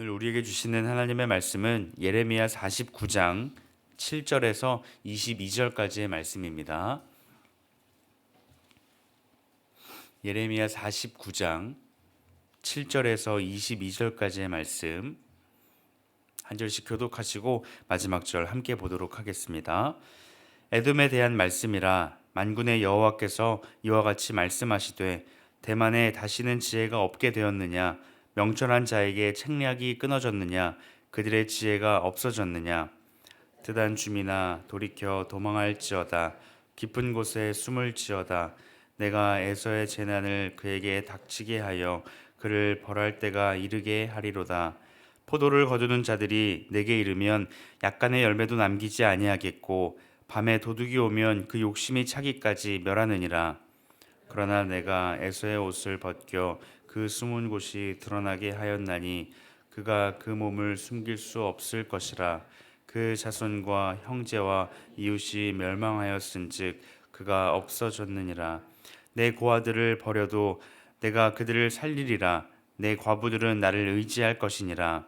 오늘 우리에게 주시는 하나님의 말씀은 예레미야 49장 7절에서 22절까지의 말씀입니다. 예레미야 49장 7절에서 22절까지의 말씀 한 절씩 교독하시고 마지막 절 함께 보도록 하겠습니다. 에돔에 대한 말씀이라. 만군의 여호와께서 이와 같이 말씀하시되 대만에 다시는 지혜가 없게 되었느냐? 명철한 자에게 책략이 끊어졌느냐? 그들의 지혜가 없어졌느냐? 드단 주민아, 돌이켜 도망할지어다. 깊은 곳에 숨을지어다. 내가 에서의 재난을 그에게 닥치게 하여 그를 벌할 때가 이르게 하리로다. 포도를 거두는 자들이 내게 이르면 약간의 열매도 남기지 아니하겠고 밤에 도둑이 오면 그 욕심이 차기까지 멸하느니라. 그러나 내가 에서의 옷을 벗겨 그 숨은 곳이 드러나게 하였나니 그가 그 몸을 숨길 수 없을 것이라. 그 자손과 형제와 이웃이 멸망하였은즉 그가 없어졌느니라. 내 고아들을 버려도 내가 그들을 살리리라. 내 과부들은 나를 의지할 것이니라.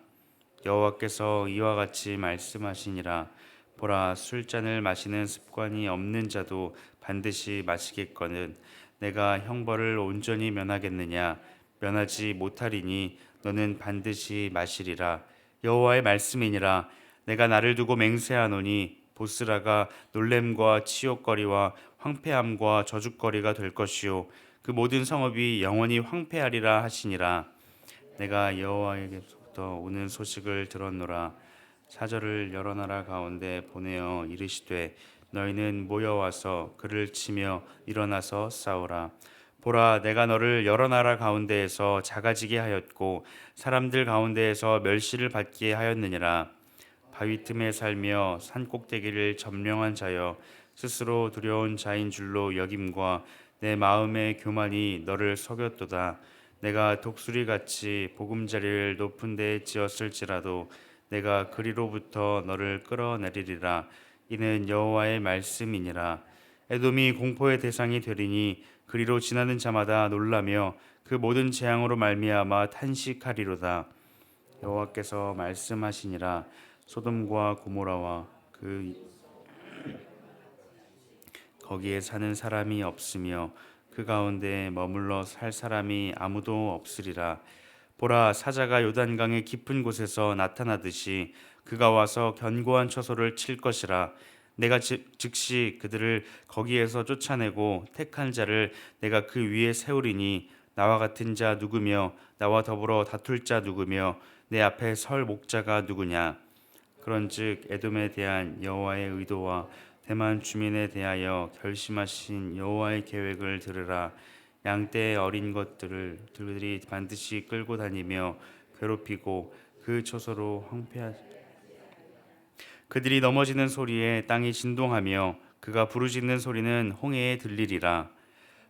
여호와께서 이와 같이 말씀하시니라. 보라, 술잔을 마시는 습관이 없는 자도 반드시 마시겠거늘 내가 형벌을 온전히 면하겠느냐? 면하지 못하리니 너는 반드시 마시리라. 여호와의 말씀이니라. 내가 나를 두고 맹세하노니 보스라가 놀램과 치욕거리와 황폐함과 저주거리가 될 것이요 그 모든 성읍이 영원히 황폐하리라 하시니라. 내가 여호와에게부터 오는 소식을 들었노라. 사절을 여러 나라 가운데 보내어 이르시되 너희는 모여와서 그를 치며 일어나서 싸우라. 보라, 내가 너를 여러 나라 가운데에서 작아지게 하였고 사람들 가운데에서 멸시를 받게 하였느니라. 바위 틈에 살며 산 꼭대기를 점령한 자여, 스스로 두려운 자인 줄로 여김과 내 마음의 교만이 너를 속였도다. 내가 독수리같이 보금자리를 높은 데에 지었을지라도 내가 그리로부터 너를 끌어내리리라. 이는 여호와의 말씀이니라. 에돔이 공포의 대상이 되리니 그리로 지나는 자마다 놀라며 그 모든 재앙으로 말미암아 탄식하리로다. 여호와께서 말씀하시니라. 소돔과 고모라와 거기에 사는 사람이 없으며 그 가운데 머물러 살 사람이 아무도 없으리라. 보라, 사자가 요단강의 깊은 곳에서 나타나듯이 그가 와서 견고한 처소를 칠 것이라. 내가 즉시 그들을 거기에서 쫓아내고 택한 자를 내가 그 위에 세우리니 나와 같은 자 누구며 나와 더불어 다툴 자 누구며 내 앞에 설 목자가 누구냐? 그런즉 에돔에 대한 여호와의 의도와 대만 주민에 대하여 결심하신 여호와의 계획을 들으라. 양떼의 어린 것들이 반드시 끌고 다니며 괴롭히고 그 처소로 황폐하지. 그들이 넘어지는 소리에 땅이 진동하며 그가 부르짖는 소리는 홍해에 들리리라.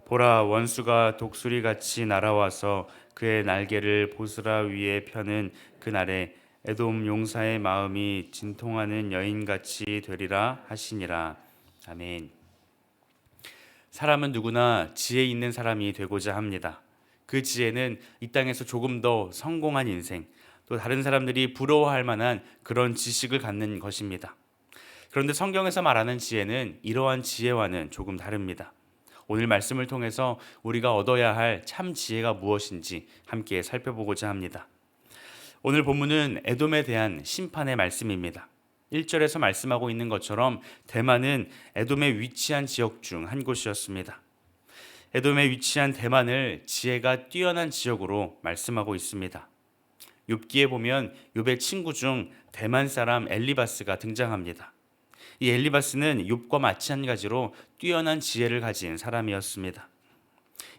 보라, 원수가 독수리같이 날아와서 그의 날개를 보스라 위에 펴는 그날에 에돔 용사의 마음이 진통하는 여인같이 되리라 하시니라. 아멘. 사람은 누구나 지혜 있는 사람이 되고자 합니다. 그 지혜는 이 땅에서 조금 더 성공한 인생, 또 다른 사람들이 부러워할 만한 그런 지식을 갖는 것입니다. 그런데 성경에서 말하는 지혜는 이러한 지혜와는 조금 다릅니다. 오늘 말씀을 통해서 우리가 얻어야 할 참 지혜가 무엇인지 함께 살펴보고자 합니다. 오늘 본문은 에돔에 대한 심판의 말씀입니다. 1절에서 말씀하고 있는 것처럼 대만은 에돔에 위치한 지역 중 한 곳이었습니다. 에돔에 위치한 대만을 지혜가 뛰어난 지역으로 말씀하고 있습니다. 욥기에 보면 욥의 친구 중 대만 사람 엘리바스가 등장합니다. 이 엘리바스는 욥과 마찬가지로 뛰어난 지혜를 가진 사람이었습니다.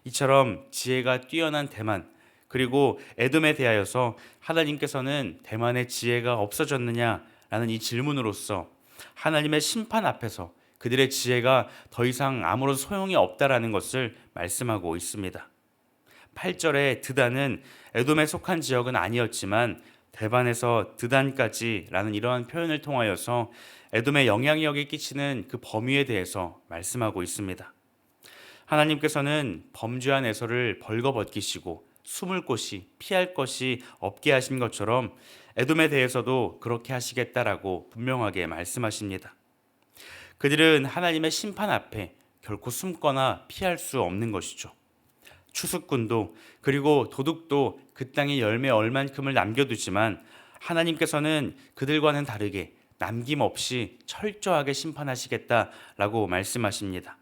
이처럼 지혜가 뛰어난 대만, 그리고 에돔에 대하여서 하나님께서는 대만의 지혜가 없어졌느냐라는 이 질문으로써 하나님의 심판 앞에서 그들의 지혜가 더 이상 아무런 소용이 없다라는 것을 말씀하고 있습니다. 8절에 드단은 에돔에 속한 지역은 아니었지만 대반에서 드단까지라는 이러한 표현을 통하여서 에돔에 영향력이 끼치는 그 범위에 대해서 말씀하고 있습니다. 하나님께서는 범죄한 에서를 벌거벗기시고 숨을 곳이 피할 것이 없게 하신 것처럼 에돔에 대해서도 그렇게 하시겠다라고 분명하게 말씀하십니다. 그들은 하나님의 심판 앞에 결코 숨거나 피할 수 없는 것이죠. 추수꾼도 그리고 도둑도 그 땅에 열매 얼만큼을 남겨두지만 하나님께서는 그들과는 다르게 남김없이 철저하게 심판하시겠다라고 말씀하십니다.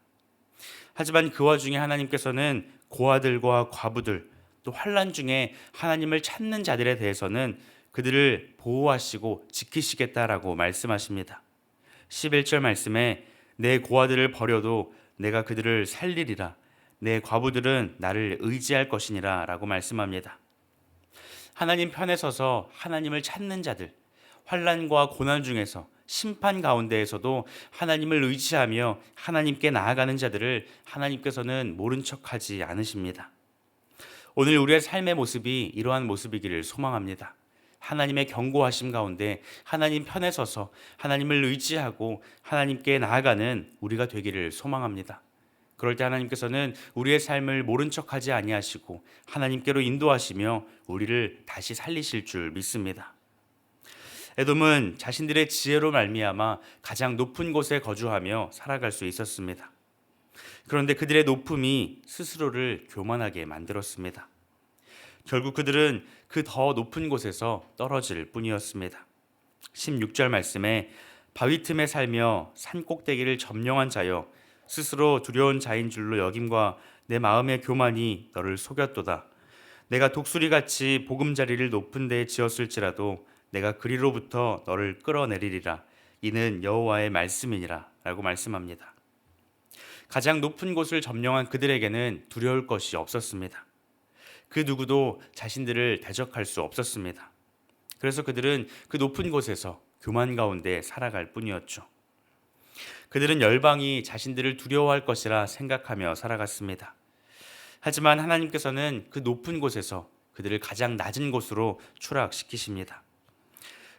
하지만 그 와중에 하나님께서는 고아들과 과부들 또 환난 중에 하나님을 찾는 자들에 대해서는 그들을 보호하시고 지키시겠다라고 말씀하십니다. 11절 말씀에 내 고아들을 버려도 내가 그들을 살리리라. 내 과부들은 나를 의지할 것이니라 라고 말씀합니다. 하나님 편에 서서 하나님을 찾는 자들, 환난과 고난 중에서 심판 가운데에서도 하나님을 의지하며 하나님께 나아가는 자들을 하나님께서는 모른 척하지 않으십니다. 오늘 우리의 삶의 모습이 이러한 모습이기를 소망합니다. 하나님의 경고하심 가운데 하나님 편에 서서 하나님을 의지하고 하나님께 나아가는 우리가 되기를 소망합니다. 그럴 때 하나님께서는 우리의 삶을 모른 척하지 아니하시고 하나님께로 인도하시며 우리를 다시 살리실 줄 믿습니다. 에돔은 자신들의 지혜로 말미암아 가장 높은 곳에 거주하며 살아갈 수 있었습니다. 그런데 그들의 높음이 스스로를 교만하게 만들었습니다. 결국 그들은 그 더 높은 곳에서 떨어질 뿐이었습니다. 16절 말씀에 바위 틈에 살며 산 꼭대기를 점령한 자여 스스로 두려운 자인 줄로 여김과 내 마음의 교만이 너를 속였도다. 내가 독수리같이 보금자리를 높은 데에 지었을지라도 내가 그리로부터 너를 끌어내리리라. 이는 여호와의 말씀이니라 라고 말씀합니다. 가장 높은 곳을 점령한 그들에게는 두려울 것이 없었습니다. 그 누구도 자신들을 대적할 수 없었습니다. 그래서 그들은 그 높은 곳에서 교만 가운데 살아갈 뿐이었죠. 그들은 열방이 자신들을 두려워할 것이라 생각하며 살아갔습니다. 하지만 하나님께서는 그 높은 곳에서 그들을 가장 낮은 곳으로 추락시키십니다.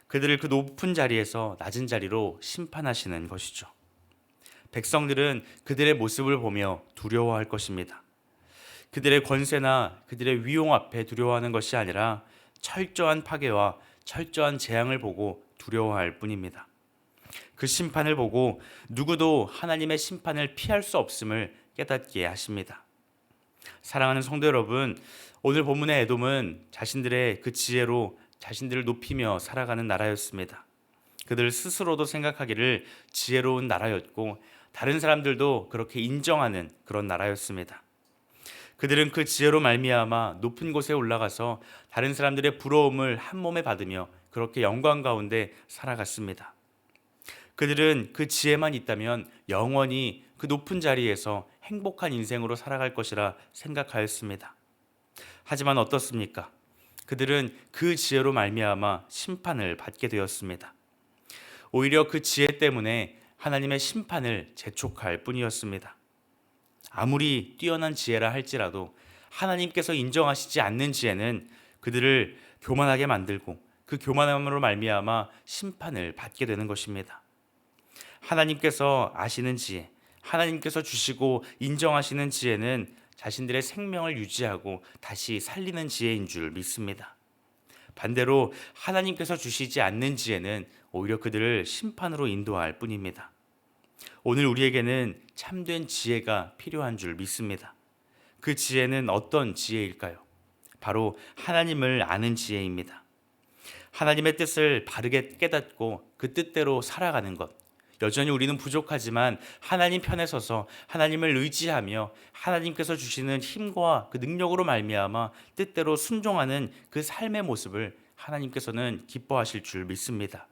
그들을 그 높은 자리에서 낮은 자리로 심판하시는 것이죠. 백성들은 그들의 모습을 보며 두려워할 것입니다. 그들의 권세나 그들의 위용 앞에 두려워하는 것이 아니라 철저한 파괴와 철저한 재앙을 보고 두려워할 뿐입니다. 그 심판을 보고 누구도 하나님의 심판을 피할 수 없음을 깨닫게 하십니다. 사랑하는 성도 여러분, 오늘 본문의 에돔은 자신들의 그 지혜로 자신들을 높이며 살아가는 나라였습니다. 그들 스스로도 생각하기를 지혜로운 나라였고 다른 사람들도 그렇게 인정하는 그런 나라였습니다. 그들은 그 지혜로 말미암아 높은 곳에 올라가서 다른 사람들의 부러움을 한 몸에 받으며 그렇게 영광 가운데 살아갔습니다. 그들은 그 지혜만 있다면 영원히 그 높은 자리에서 행복한 인생으로 살아갈 것이라 생각하였습니다. 하지만 어떻습니까? 그들은 그 지혜로 말미암아 심판을 받게 되었습니다. 오히려 그 지혜 때문에 하나님의 심판을 재촉할 뿐이었습니다. 아무리 뛰어난 지혜라 할지라도 하나님께서 인정하시지 않는 지혜는 그들을 교만하게 만들고 그 교만함으로 말미암아 심판을 받게 되는 것입니다. 하나님께서 아시는 지혜, 하나님께서 주시고 인정하시는 지혜는 자신들의 생명을 유지하고 다시 살리는 지혜인 줄 믿습니다. 반대로 하나님께서 주시지 않는 지혜는 오히려 그들을 심판으로 인도할 뿐입니다. 오늘 우리에게는 참된 지혜가 필요한 줄 믿습니다. 그 지혜는 어떤 지혜일까요? 바로 하나님을 아는 지혜입니다. 하나님의 뜻을 바르게 깨닫고 그 뜻대로 살아가는 것. 여전히 우리는 부족하지만 하나님 편에 서서 하나님을 의지하며 하나님께서 주시는 힘과 그 능력으로 말미암아 뜻대로 순종하는 그 삶의 모습을 하나님께서는 기뻐하실 줄 믿습니다.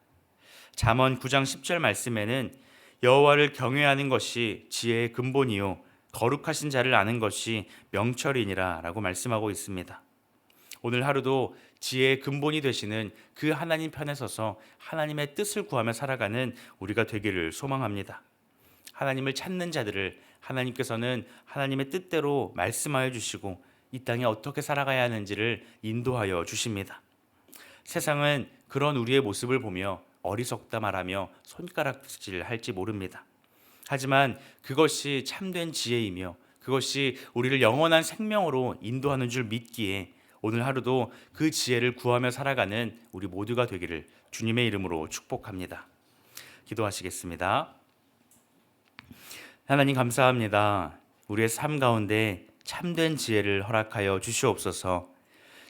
잠언 9장 10절 말씀에는 여호와를 경외하는 것이 지혜의 근본이요 거룩하신 자를 아는 것이 명철이니라 라고 말씀하고 있습니다. 오늘 하루도 지혜의 근본이 되시는 그 하나님 편에 서서 하나님의 뜻을 구하며 살아가는 우리가 되기를 소망합니다. 하나님을 찾는 자들을 하나님께서는 하나님의 뜻대로 말씀하여 주시고 이 땅에 어떻게 살아가야 하는지를 인도하여 주십니다. 세상은 그런 우리의 모습을 보며 어리석다 말하며 손가락질 할지 모릅니다. 하지만 그것이 참된 지혜이며 그것이 우리를 영원한 생명으로 인도하는 줄 믿기에 오늘 하루도 그 지혜를 구하며 살아가는 우리 모두가 되기를 주님의 이름으로 축복합니다. 기도하시겠습니다. 하나님 감사합니다. 우리의 삶 가운데 참된 지혜를 허락하여 주시옵소서.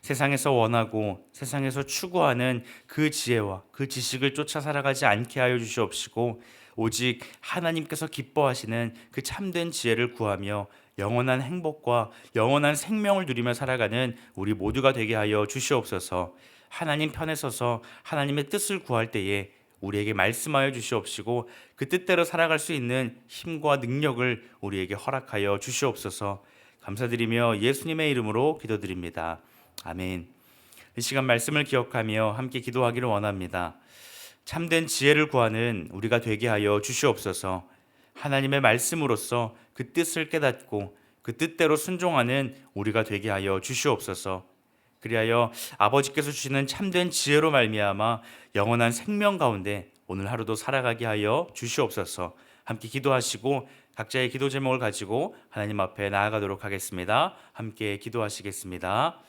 세상에서 원하고 세상에서 추구하는 그 지혜와 그 지식을 쫓아 살아가지 않게 하여 주시옵시고 오직 하나님께서 기뻐하시는 그 참된 지혜를 구하며 영원한 행복과 영원한 생명을 누리며 살아가는 우리 모두가 되게 하여 주시옵소서. 하나님 편에 서서 하나님의 뜻을 구할 때에 우리에게 말씀하여 주시옵시고 그 뜻대로 살아갈 수 있는 힘과 능력을 우리에게 허락하여 주시옵소서. 감사드리며 예수님의 이름으로 기도드립니다. 아멘. 이 시간 말씀을 기억하며 함께 기도하기를 원합니다. 참된 지혜를 구하는 우리가 되게 하여 주시옵소서. 하나님의 말씀으로써 그 뜻을 깨닫고 그 뜻대로 순종하는 우리가 되게 하여 주시옵소서. 그리하여 아버지께서 주시는 참된 지혜로 말미암아 영원한 생명 가운데 오늘 하루도 살아가게 하여 주시옵소서. 함께 기도하시고 각자의 기도 제목을 가지고 하나님 앞에 나아가도록 하겠습니다. 함께 기도하시겠습니다.